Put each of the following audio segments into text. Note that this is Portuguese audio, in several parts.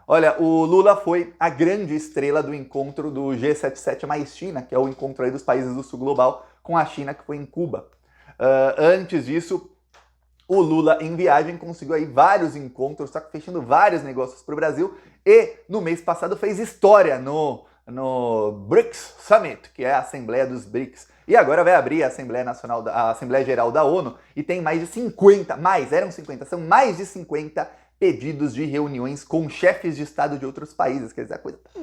Olha, o Lula foi a grande estrela do encontro do G77 mais China, que é o encontro aí dos países do sul global com a China, que foi em Cuba. Antes disso, o Lula, em viagem, conseguiu aí vários encontros, está fechando vários negócios para o Brasil e, no mês passado, fez história no BRICS Summit, que é a Assembleia dos BRICS. E agora vai abrir a a Assembleia Geral da ONU e tem mais de 50, são mais de 50 pedidos de reuniões com chefes de Estado de outros países. Quer dizer, a coisa tá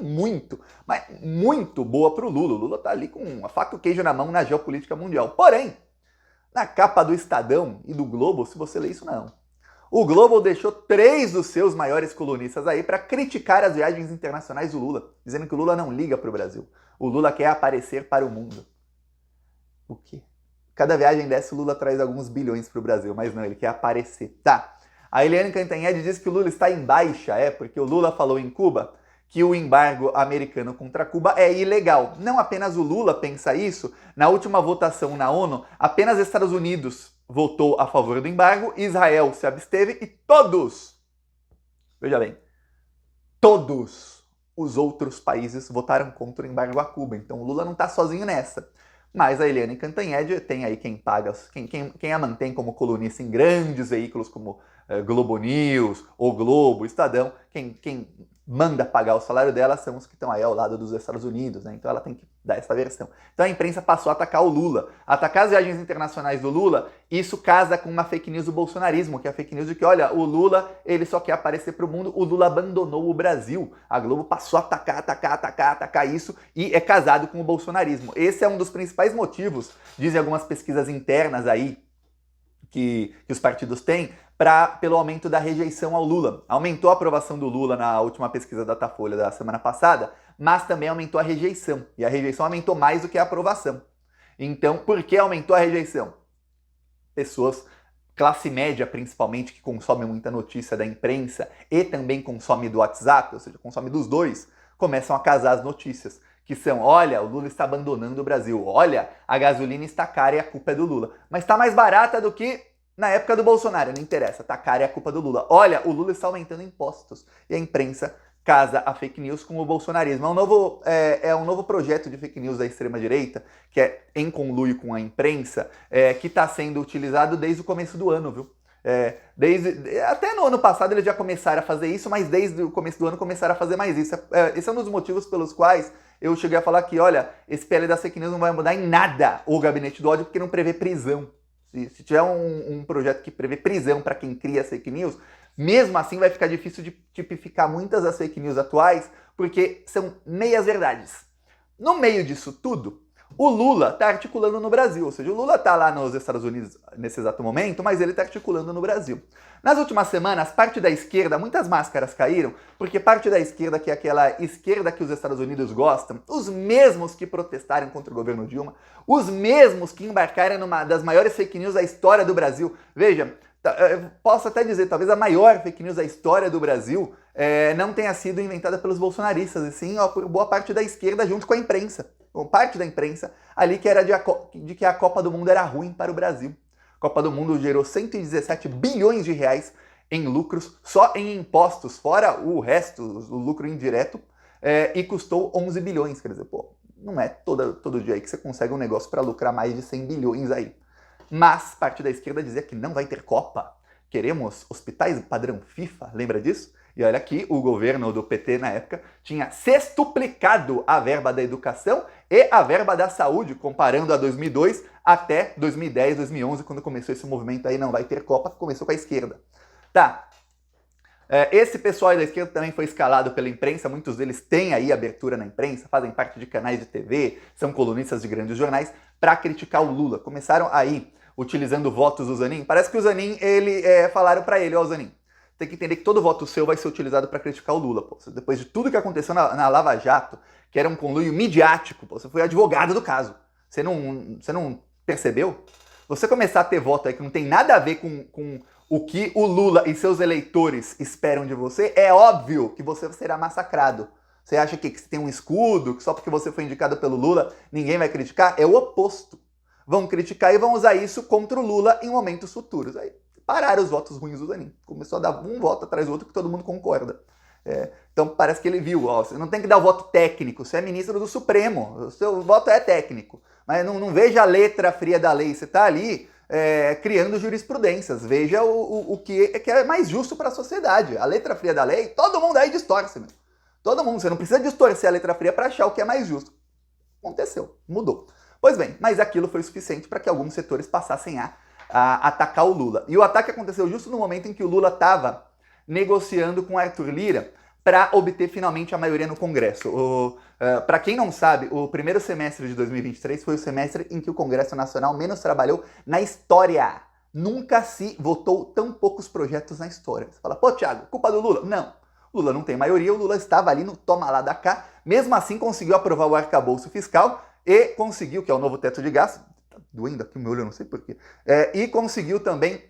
muito boa para o Lula. O Lula tá ali com a faca e o queijo na mão na geopolítica mundial. Porém, na capa do Estadão e do Globo, se você lê isso, não. O Globo deixou 3 dos seus maiores colunistas aí para criticar as viagens internacionais do Lula, dizendo que o Lula não liga para o Brasil. O Lula quer aparecer para o mundo. O quê? Cada viagem dessa, o Lula traz alguns bilhões para o Brasil, mas não, ele quer aparecer. Tá. A Eliane Cantanhede diz que o Lula está em baixa, porque o Lula falou em Cuba que o embargo americano contra Cuba é ilegal. Não apenas o Lula pensa isso, na última votação na ONU, apenas Estados Unidos votou a favor do embargo, Israel se absteve e todos, veja bem, todos os outros países votaram contra o embargo a Cuba. Então o Lula não está sozinho nessa. Mas a Eliane Cantanhede tem aí quem paga, quem a mantém como colunista em grandes veículos como Globo News, O Globo, Estadão, quem manda pagar o salário dela são os que estão aí ao lado dos Estados Unidos, né? Então ela tem que dar essa versão. Então a imprensa passou a atacar o Lula. Atacar as viagens internacionais do Lula, isso casa com uma fake news do bolsonarismo, que é a fake news de que, olha, o Lula, ele só quer aparecer para o mundo, o Lula abandonou o Brasil. A Globo passou a atacar isso e é casado com o bolsonarismo. Esse é um dos principais motivos, dizem algumas pesquisas internas aí, que os partidos têm, pelo aumento da rejeição ao Lula. Aumentou a aprovação do Lula na última pesquisa da Datafolha da semana passada, mas também aumentou a rejeição. E a rejeição aumentou mais do que a aprovação. Então, por que aumentou a rejeição? Pessoas, classe média principalmente, que consome muita notícia da imprensa e também consome do WhatsApp, ou seja, consome dos dois, começam a casar as notícias. Que são, olha, o Lula está abandonando o Brasil, olha, a gasolina está cara e a culpa é do Lula. Mas está mais barata do que na época do Bolsonaro, não interessa, está cara e a culpa é do Lula. Olha, o Lula está aumentando impostos. E a imprensa casa a fake news com o bolsonarismo. É um novo projeto de fake news da extrema-direita, que é em conluio com a imprensa, que está sendo utilizado desde o começo do ano, viu? Até no ano passado eles já começaram a fazer isso, mas desde o começo do ano começaram a fazer mais isso. Esse é um dos motivos pelos quais eu cheguei a falar que, olha, esse PL das fake news não vai mudar em nada o gabinete do ódio, porque não prevê prisão. Se tiver um projeto que prevê prisão para quem cria as fake news, mesmo assim vai ficar difícil de tipificar muitas das fake news atuais, porque são meias verdades. No meio disso tudo, o Lula está articulando no Brasil, ou seja, o Lula está lá nos Estados Unidos nesse exato momento, mas ele está articulando no Brasil. Nas últimas semanas, parte da esquerda, muitas máscaras caíram, porque parte da esquerda, que é aquela esquerda que os Estados Unidos gostam, os mesmos que protestaram contra o governo Dilma, os mesmos que embarcaram numa das maiores fake news da história do Brasil. Veja, posso até dizer, talvez a maior fake news da história do Brasil não tenha sido inventada pelos bolsonaristas, e sim por boa parte da esquerda junto com a imprensa. Parte da imprensa ali que era de que a Copa do Mundo era ruim para o Brasil. A Copa do Mundo gerou 117 bilhões de reais em lucros, só em impostos, fora o resto, o lucro indireto, e custou 11 bilhões. Quer dizer, pô, não é todo dia aí que você consegue um negócio para lucrar mais de 100 bilhões aí. Mas parte da esquerda dizia que não vai ter Copa. Queremos hospitais padrão FIFA, lembra disso? E olha que o governo do PT na época tinha sextuplicado a verba da educação e a verba da saúde, comparando a 2002 até 2010, 2011, quando começou esse movimento aí, não vai ter Copa, que começou com a esquerda. Tá. Esse pessoal aí da esquerda também foi escalado pela imprensa, muitos deles têm aí abertura na imprensa, fazem parte de canais de TV, são colunistas de grandes jornais, para criticar o Lula. Começaram aí, utilizando votos do Zanin. Parece que o Zanin, falaram para ele, ó, Zanin, tem que entender que todo voto seu vai ser utilizado para criticar o Lula. Pô. Depois de tudo que aconteceu na Lava Jato, que era um conluio midiático, pô, você foi advogado do caso. Você não percebeu? Você começar a ter voto aí que não tem nada a ver com o que o Lula e seus eleitores esperam de você, é óbvio que você será massacrado. Você acha que você tem um escudo, que só porque você foi indicado pelo Lula ninguém vai criticar? É o oposto. Vão criticar e vão usar isso contra o Lula em momentos futuros. Aí pararam os votos ruins do Zanin. Começou a dar um voto atrás do outro que todo mundo concorda. Então parece que ele viu, ó, você não tem que dar o voto técnico, você é ministro do Supremo, o seu voto é técnico, mas não veja a letra fria da lei, você está ali criando jurisprudências, veja o que é mais justo para a sociedade. A letra fria da lei, todo mundo aí distorce, meu. Todo mundo, você não precisa distorcer a letra fria para achar o que é mais justo. Aconteceu, mudou. Pois bem, mas aquilo foi suficiente para que alguns setores passassem a atacar o Lula. E o ataque aconteceu justo no momento em que o Lula estava negociando com Arthur Lira para obter finalmente a maioria no Congresso. Para quem não sabe, o primeiro semestre de 2023 foi o semestre em que o Congresso Nacional menos trabalhou na história. Nunca se votou tão poucos projetos na história. Você fala, pô, Thiago, culpa do Lula? Não. O Lula não tem maioria, o Lula estava ali no toma lá da cá, mesmo assim conseguiu aprovar o arcabouço fiscal e conseguiu, que é o novo teto de gastos, tá doendo aqui o meu olho, eu não sei porquê, e conseguiu também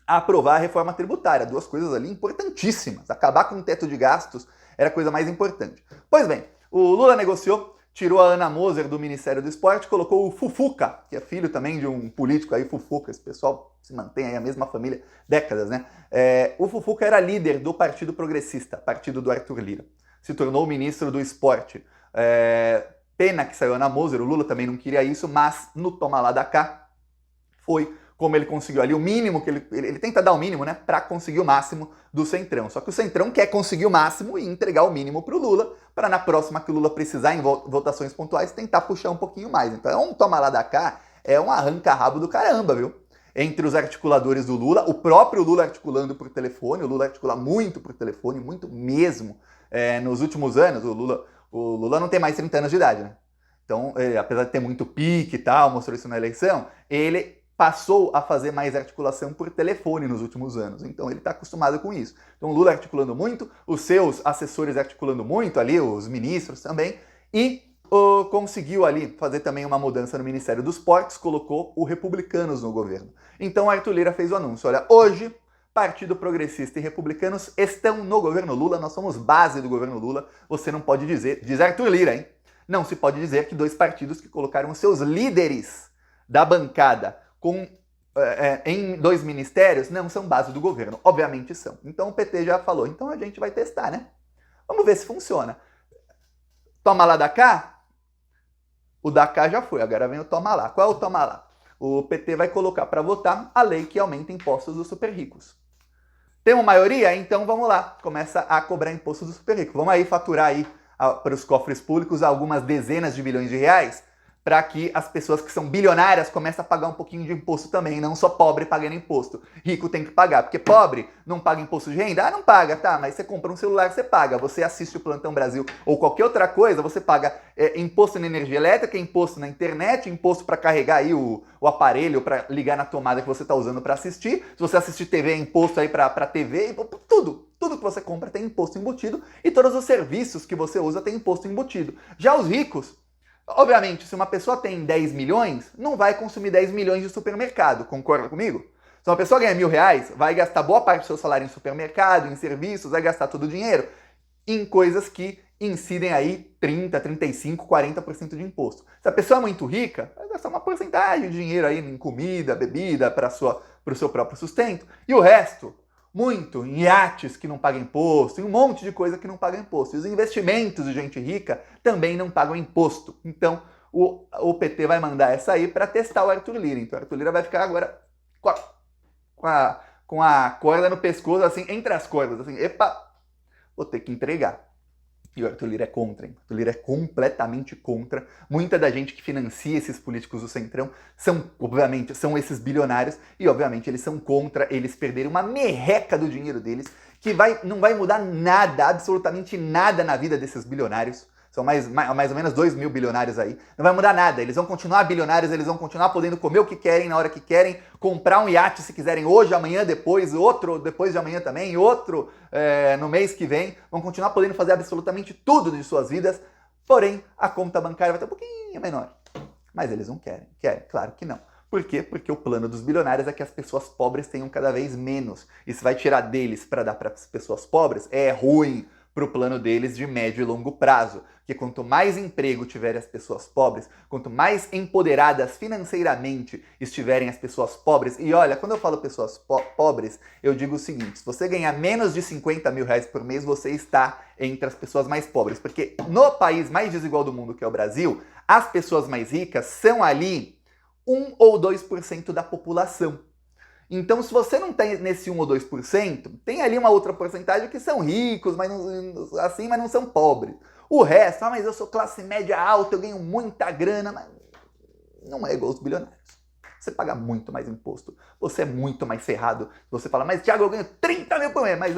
aprovar a reforma tributária, duas coisas ali importantíssimas. Acabar com o teto de gastos era a coisa mais importante. Pois bem, o Lula negociou, tirou a Ana Moser do Ministério do Esporte, colocou o Fufuca, que é filho também de um político aí, Fufuca, esse pessoal se mantém aí a mesma família, décadas, né? O Fufuca era líder do Partido Progressista, partido do Arthur Lira. Se tornou ministro do Esporte. Pena que saiu a Ana Moser, o Lula também não queria isso, mas no toma lá da cá foi como ele conseguiu ali o mínimo, que ele tenta dar o mínimo, né, para conseguir o máximo do Centrão. Só que o Centrão quer conseguir o máximo e entregar o mínimo para o Lula, para na próxima que o Lula precisar em votações pontuais tentar puxar um pouquinho mais. Então é um toma lá da cá, é um arranca-rabo do caramba, viu? Entre os articuladores do Lula, o próprio Lula articulando por telefone, o Lula articula muito por telefone, muito mesmo. Nos últimos anos, o Lula não tem mais 30 anos de idade, né? Então, apesar de ter muito pique e tal, mostrou isso na eleição, ele passou a fazer mais articulação por telefone nos últimos anos. Então ele está acostumado com isso. Então o Lula articulando muito, os seus assessores articulando muito ali, os ministros também, e conseguiu ali fazer também uma mudança no Ministério dos Portos, colocou o Republicanos no governo. Então Arthur Lira fez o anúncio, olha, hoje Partido Progressista e Republicanos estão no governo Lula, nós somos base do governo Lula, você não pode dizer, diz Arthur Lira, hein? Não se pode dizer que dois partidos que colocaram os seus líderes da bancada em dois ministérios não são base do governo. Obviamente são. Então o PT já falou, então a gente vai testar, né? Vamos ver se funciona. Toma lá da cá? O da cá já foi, agora vem o toma lá. Qual é o toma lá? O PT vai colocar para votar a lei que aumenta impostos dos super ricos. Temos maioria? Então vamos lá. Começa a cobrar impostos dos super ricos. Vamos aí faturar aí para os cofres públicos algumas dezenas de bilhões de reais, para que as pessoas que são bilionárias comecem a pagar um pouquinho de imposto também, não só pobre pagando imposto. Rico tem que pagar, porque pobre não paga imposto de renda? Ah, não paga, tá, mas você compra um celular, você paga. Você assiste o Plantão Brasil ou qualquer outra coisa, você paga imposto na energia elétrica, imposto na internet, imposto para carregar aí o aparelho, para ligar na tomada que você está usando para assistir. Se você assistir TV, é imposto aí para TV, tudo. Tudo que você compra tem imposto embutido e todos os serviços que você usa tem imposto embutido. Já os ricos, obviamente, se uma pessoa tem 10 milhões, não vai consumir 10 milhões de supermercado, concorda comigo? Se uma pessoa ganha R$1.000, vai gastar boa parte do seu salário em supermercado, em serviços, vai gastar todo o dinheiro em coisas que incidem aí 30, 35, 40% de imposto. Se a pessoa é muito rica, vai gastar uma porcentagem de dinheiro aí em comida, bebida, para o seu próprio sustento, e o resto muito em iates que não pagam imposto, em um monte de coisa que não paga imposto. E os investimentos de gente rica também não pagam imposto. Então, o PT vai mandar essa aí para testar o Arthur Lira. Então, o Arthur Lira vai ficar agora com a corda no pescoço, assim, entre as cordas, assim, epa, vou ter que entregar. E o Arthur Lira é contra, hein? O Arthur Lira é completamente contra. Muita da gente que financia esses políticos do Centrão obviamente, são esses bilionários e, obviamente, eles são contra eles perderem uma merreca do dinheiro deles, que não vai mudar nada, absolutamente nada na vida desses bilionários. São mais ou menos 2 mil bilionários aí. Não vai mudar nada. Eles vão continuar bilionários, eles vão continuar podendo comer o que querem na hora que querem, comprar um iate se quiserem hoje, amanhã, depois, outro depois de amanhã também, outro no mês que vem. Vão continuar podendo fazer absolutamente tudo de suas vidas, porém a conta bancária vai ter um pouquinho menor. Mas eles não querem. Querem? Claro que não. Por quê? Porque o plano dos bilionários é que as pessoas pobres tenham cada vez menos. E se vai tirar deles para dar para as pessoas pobres, é ruim. para o plano deles de médio e longo prazo. Que quanto mais emprego tiverem as pessoas pobres, quanto mais empoderadas financeiramente estiverem as pessoas pobres, e olha, quando eu falo pessoas pobres, eu digo o seguinte: se você ganhar menos de 50 mil reais por mês, você está entre as pessoas mais pobres, porque no país mais desigual do mundo, que é o Brasil, as pessoas mais ricas são ali 1 ou 2% da população. Então, se você não tem nesse 1 ou 2%, tem ali uma outra porcentagem que são ricos, mas não são pobres. O resto, mas eu sou classe média alta, eu ganho muita grana, mas não é igual os bilionários. Você paga muito mais imposto, você é muito mais ferrado. Você fala, mas Thiago, eu ganho 30 mil por mês, mas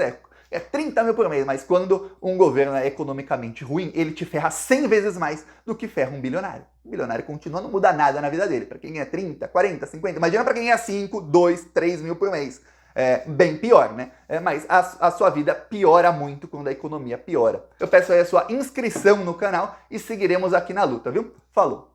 é 30 mil por mês, mas quando um governo é economicamente ruim, ele te ferra 100 vezes mais do que ferra um bilionário. O bilionário continua, não muda nada na vida dele. Para quem ganha 30, 40, 50, imagina para quem ganha 5, 2, 3 mil por mês. É bem pior, né? Mas a sua vida piora muito quando a economia piora. Eu peço aí a sua inscrição no canal e seguiremos aqui na luta, viu? Falou!